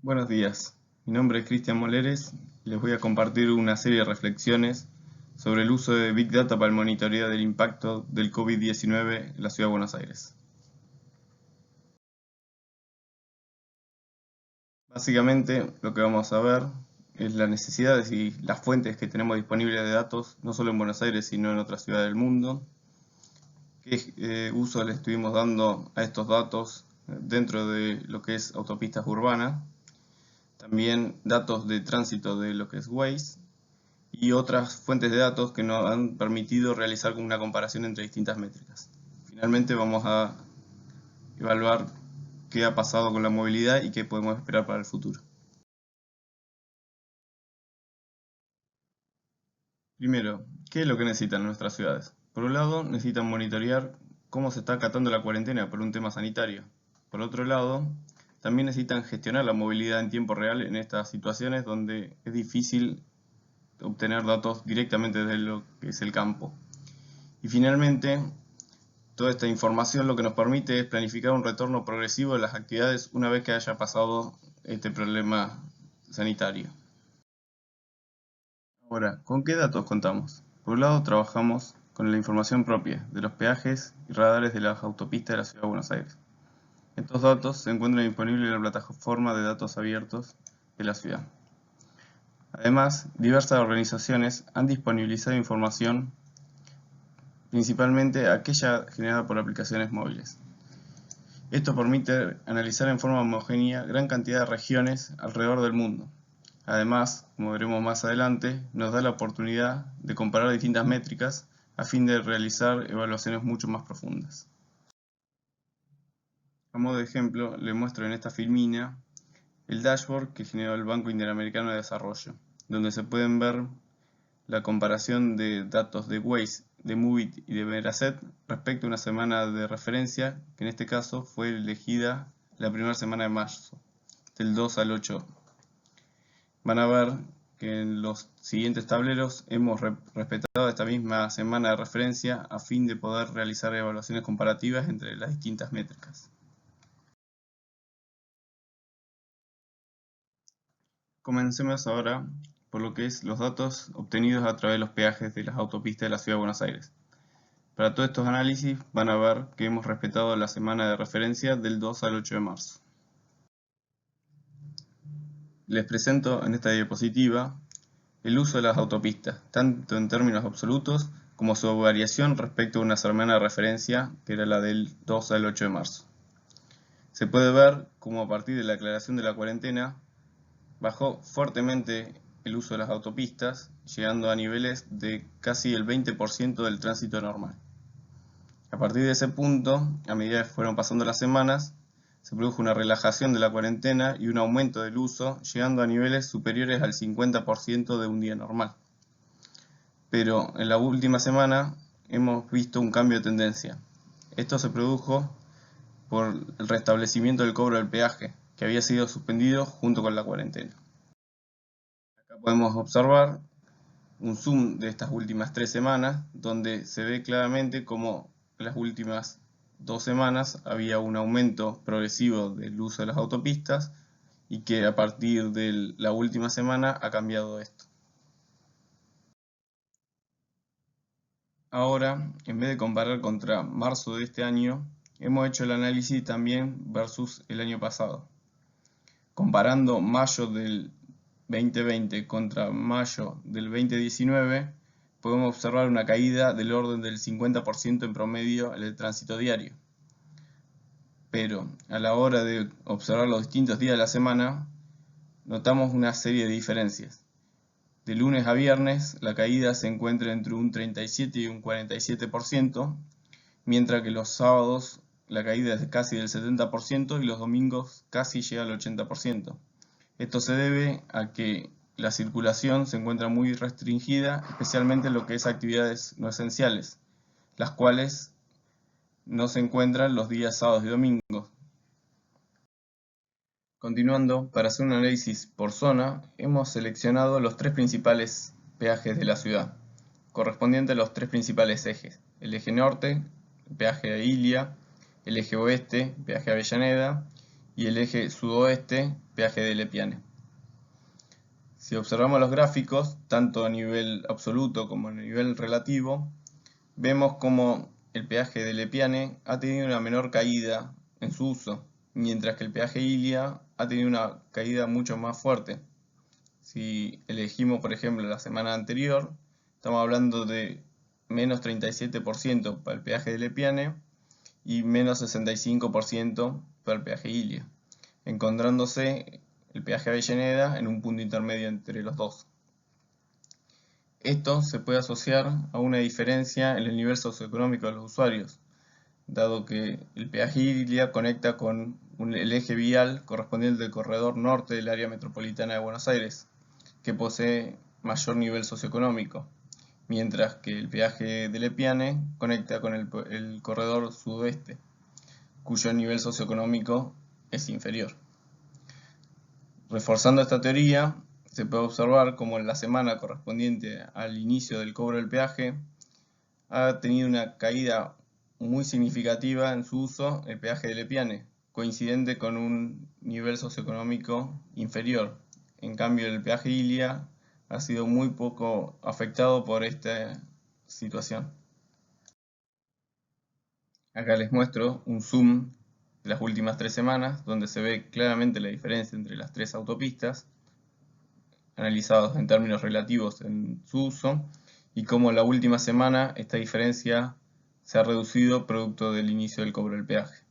Buenos días, mi nombre es Cristian Moleres y les voy a compartir una serie de reflexiones sobre el uso de Big Data para el monitoreo del impacto del COVID-19 en la Ciudad de Buenos Aires. Básicamente, lo que vamos a ver es las necesidades y las fuentes que tenemos disponibles de datos, no solo en Buenos Aires, sino en otras ciudades del mundo, qué uso le estuvimos dando a estos datos dentro de lo que es autopistas urbanas, también datos de tránsito de lo que es Waze, y otras fuentes de datos que nos han permitido realizar una comparación entre distintas métricas. Finalmente vamos a evaluar qué ha pasado con la movilidad y qué podemos esperar para el futuro. Primero, ¿qué es lo que necesitan nuestras ciudades? Por un lado, necesitan monitorear cómo se está acatando la cuarentena por un tema sanitario. Por otro lado, también necesitan gestionar la movilidad en tiempo real en estas situaciones donde es difícil obtener datos directamente desde lo que es el campo. Y finalmente, toda esta información lo que nos permite es planificar un retorno progresivo de las actividades una vez que haya pasado este problema sanitario. Ahora, ¿con qué datos contamos? Por un lado, trabajamos con la información propia de los peajes y radares de las autopistas de la Ciudad de Buenos Aires. Estos datos se encuentran disponibles en la plataforma de datos abiertos de la ciudad. Además, diversas organizaciones han disponibilizado información, principalmente aquella generada por aplicaciones móviles. Esto permite analizar en forma homogénea gran cantidad de regiones alrededor del mundo. Además, como veremos más adelante, nos da la oportunidad de comparar distintas métricas a fin de realizar evaluaciones mucho más profundas. A modo de ejemplo, le muestro en esta filmina el dashboard que generó el Banco Interamericano de Desarrollo, donde se pueden ver la comparación de datos de Waze, de Movit y de Veracet respecto a una semana de referencia, que en este caso fue elegida la primera semana de marzo, del 2 al 8. Van a ver que en los siguientes tableros hemos respetado esta misma semana de referencia a fin de poder realizar evaluaciones comparativas entre las distintas métricas. Comencemos ahora por lo que es los datos obtenidos a través de los peajes de las autopistas de la Ciudad de Buenos Aires. Para todos estos análisis van a ver que hemos respetado la semana de referencia del 2 al 8 de marzo. Les presento en esta diapositiva el uso de las autopistas, tanto en términos absolutos como su variación respecto a una semana de referencia que era la del 2 al 8 de marzo. Se puede ver cómo a partir de la aclaración de la cuarentena bajó fuertemente el uso de las autopistas, llegando a niveles de casi el 20% del tránsito normal. A partir de ese punto, a medida que fueron pasando las semanas, se produjo una relajación de la cuarentena y un aumento del uso, llegando a niveles superiores al 50% de un día normal. Pero en la última semana hemos visto un cambio de tendencia. Esto se produjo por el restablecimiento del cobro del peaje, que había sido suspendido junto con la cuarentena. Acá podemos observar un zoom de estas últimas 3 semanas, donde se ve claramente cómo en las últimas 2 semanas había un aumento progresivo del uso de las autopistas y que a partir de la última semana ha cambiado esto. Ahora, en vez de comparar contra marzo de este año, hemos hecho el análisis también versus el año pasado. Comparando mayo del 2020 contra mayo del 2019, podemos observar una caída del orden del 50% en promedio en el tránsito diario. Pero a la hora de observar los distintos días de la semana, notamos una serie de diferencias. De lunes a viernes, la caída se encuentra entre un 37 y un 47%, mientras que los sábados la caída es casi del 70% y los domingos casi llega al 80%. Esto se debe a que la circulación se encuentra muy restringida, especialmente en lo que es actividades no esenciales, las cuales no se encuentran los días sábados y domingos. Continuando, para hacer un análisis por zona, hemos seleccionado los 3 principales peajes de la ciudad, correspondientes a los 3 principales ejes: el eje norte, el peaje de Ilia, el eje oeste, peaje de Avellaneda, y el eje sudoeste, peaje de Lepiane. Si observamos los gráficos, tanto a nivel absoluto como a nivel relativo, vemos como el peaje de Lepiane ha tenido una menor caída en su uso, mientras que el peaje Ilia ha tenido una caída mucho más fuerte. Si elegimos, por ejemplo, la semana anterior, estamos hablando de menos 37% para el peaje de Lepiane y menos 65% para el peaje Ilia, encontrándose el peaje Avellaneda en un punto intermedio entre los dos. Esto se puede asociar a una diferencia en el nivel socioeconómico de los usuarios, dado que el peaje Ilia conecta con el eje vial correspondiente al corredor norte del área metropolitana de Buenos Aires, que posee mayor nivel socioeconómico, mientras que el peaje de Lepiane conecta con el corredor sudoeste, cuyo nivel socioeconómico es inferior. Reforzando esta teoría, se puede observar cómo en la semana correspondiente al inicio del cobro del peaje ha tenido una caída muy significativa en su uso el peaje de Lepiane, coincidente con un nivel socioeconómico inferior. En cambio, el peaje Ilia ha sido muy poco afectado por esta situación. Acá les muestro un zoom de las últimas 3 semanas, donde se ve claramente la diferencia entre las 3 autopistas, analizados en términos relativos en su uso, y cómo en la última semana esta diferencia se ha reducido producto del inicio del cobro del peaje.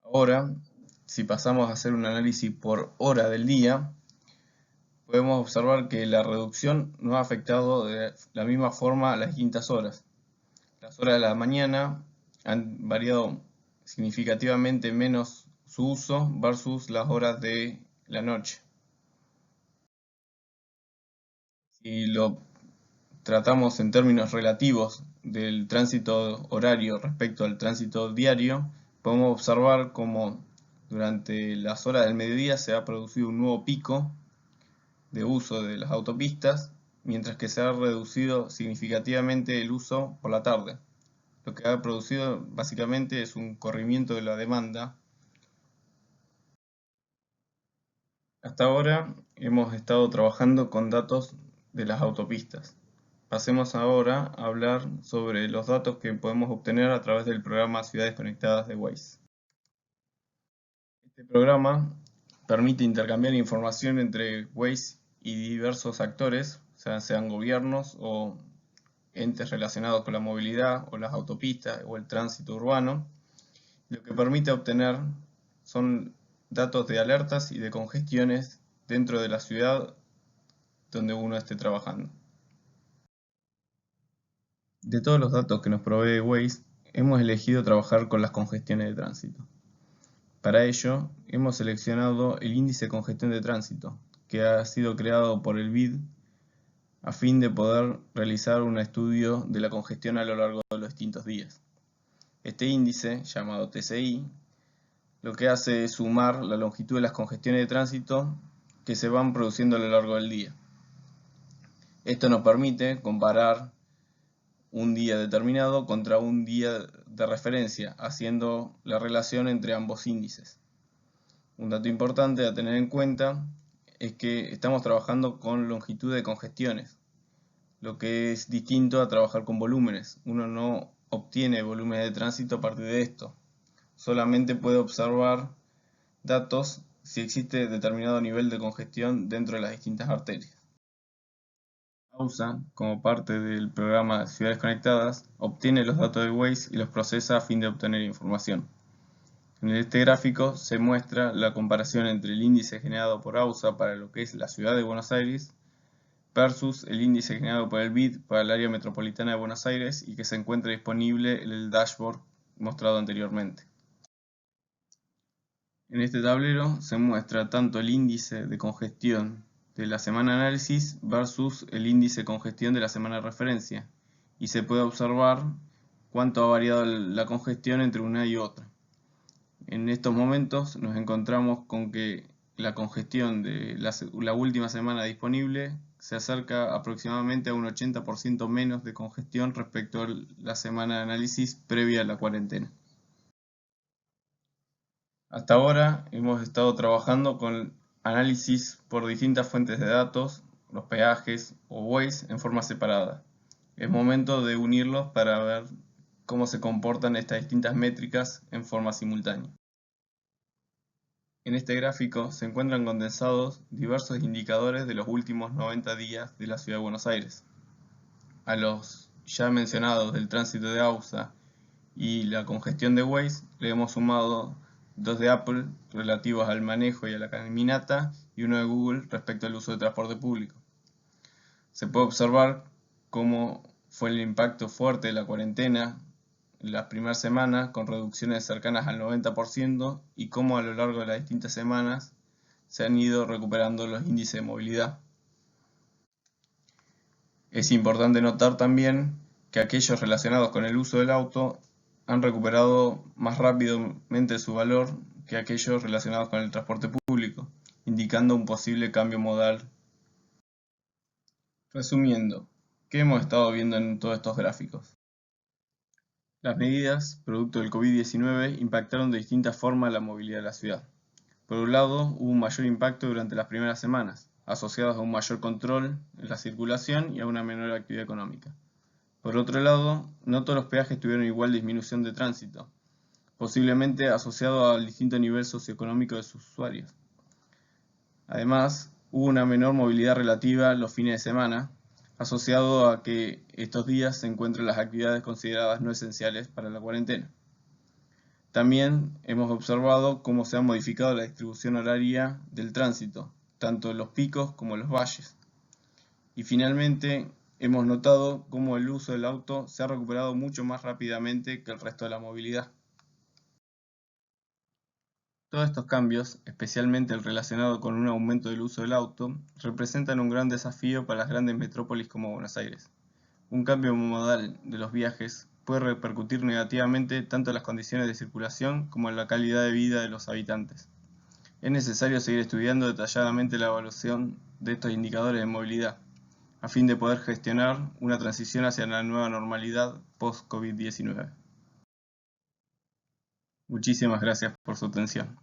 Ahora, si pasamos a hacer un análisis por hora del día, podemos observar que la reducción no ha afectado de la misma forma a las distintas horas. Las horas de la mañana han variado significativamente menos su uso versus las horas de la noche. Si lo tratamos en términos relativos del tránsito horario respecto al tránsito diario, podemos observar cómo durante las horas del mediodía se ha producido un nuevo pico de uso de las autopistas, mientras que se ha reducido significativamente el uso por la tarde. Lo que ha producido básicamente es un corrimiento de la demanda. Hasta ahora hemos estado trabajando con datos de las autopistas. Pasemos ahora a hablar sobre los datos que podemos obtener a través del programa Ciudades Conectadas de Waze. Este programa permite intercambiar información entre Waze y diversos actores, sean gobiernos o entes relacionados con la movilidad o las autopistas o el tránsito urbano. Lo que permite obtener son datos de alertas y de congestiones dentro de la ciudad donde uno esté trabajando. De todos los datos que nos provee Waze, hemos elegido trabajar con las congestiones de tránsito. Para ello, hemos seleccionado el índice de congestión de tránsito, que ha sido creado por el BID a fin de poder realizar un estudio de la congestión a lo largo de los distintos días. Este índice, llamado TCI, lo que hace es sumar la longitud de las congestiones de tránsito que se van produciendo a lo largo del día. Esto nos permite comparar un día determinado contra un día de referencia, haciendo la relación entre ambos índices. Un dato importante a tener en cuenta es que estamos trabajando con longitud de congestiones, lo que es distinto a trabajar con volúmenes. Uno no obtiene volúmenes de tránsito a partir de esto, solamente puede observar datos si existe determinado nivel de congestión dentro de las distintas arterias. AUSA, como parte del programa Ciudades Conectadas, obtiene los datos de Waze y los procesa a fin de obtener información. En este gráfico se muestra la comparación entre el índice generado por AUSA para lo que es la ciudad de Buenos Aires versus el índice generado por el BID para el área metropolitana de Buenos Aires y que se encuentra disponible en el dashboard mostrado anteriormente. En este tablero se muestra tanto el índice de congestión de la semana de análisis versus el índice de congestión de la semana de referencia, y se puede observar cuánto ha variado la congestión entre una y otra. En estos momentos nos encontramos con que la congestión de la última semana disponible se acerca aproximadamente a un 80% menos de congestión respecto a la semana de análisis previa a la cuarentena. Hasta ahora hemos estado trabajando con análisis por distintas fuentes de datos, los peajes o Waze en forma separada. Es momento de unirlos para ver cómo se comportan estas distintas métricas en forma simultánea. En este gráfico se encuentran condensados diversos indicadores de los últimos 90 días de la Ciudad de Buenos Aires. A los ya mencionados del tránsito de AUSA y la congestión de Waze le hemos sumado dos de Apple relativos al manejo y a la caminata y uno de Google respecto al uso de transporte público. Se puede observar cómo fue el impacto fuerte de la cuarentena en las primeras semanas con reducciones cercanas al 90% y cómo a lo largo de las distintas semanas se han ido recuperando los índices de movilidad. Es importante notar también que aquellos relacionados con el uso del auto han recuperado más rápidamente su valor que aquellos relacionados con el transporte público, indicando un posible cambio modal. Resumiendo, ¿qué hemos estado viendo en todos estos gráficos? Las medidas, producto del COVID-19, impactaron de distintas formas la movilidad de la ciudad. Por un lado, hubo un mayor impacto durante las primeras semanas, asociados a un mayor control en la circulación y a una menor actividad económica. Por otro lado, no todos los peajes tuvieron igual disminución de tránsito, posiblemente asociado al distinto nivel socioeconómico de sus usuarios. Además, hubo una menor movilidad relativa los fines de semana, asociado a que estos días se encuentran las actividades consideradas no esenciales para la cuarentena. También hemos observado cómo se ha modificado la distribución horaria del tránsito, tanto en los picos como en los valles. Y finalmente, hemos notado cómo el uso del auto se ha recuperado mucho más rápidamente que el resto de la movilidad. Todos estos cambios, especialmente el relacionado con un aumento del uso del auto, representan un gran desafío para las grandes metrópolis como Buenos Aires. Un cambio modal de los viajes puede repercutir negativamente tanto en las condiciones de circulación como en la calidad de vida de los habitantes. Es necesario seguir estudiando detalladamente la evaluación de estos indicadores de movilidad, a fin de poder gestionar una transición hacia la nueva normalidad post-COVID-19. Muchísimas gracias por su atención.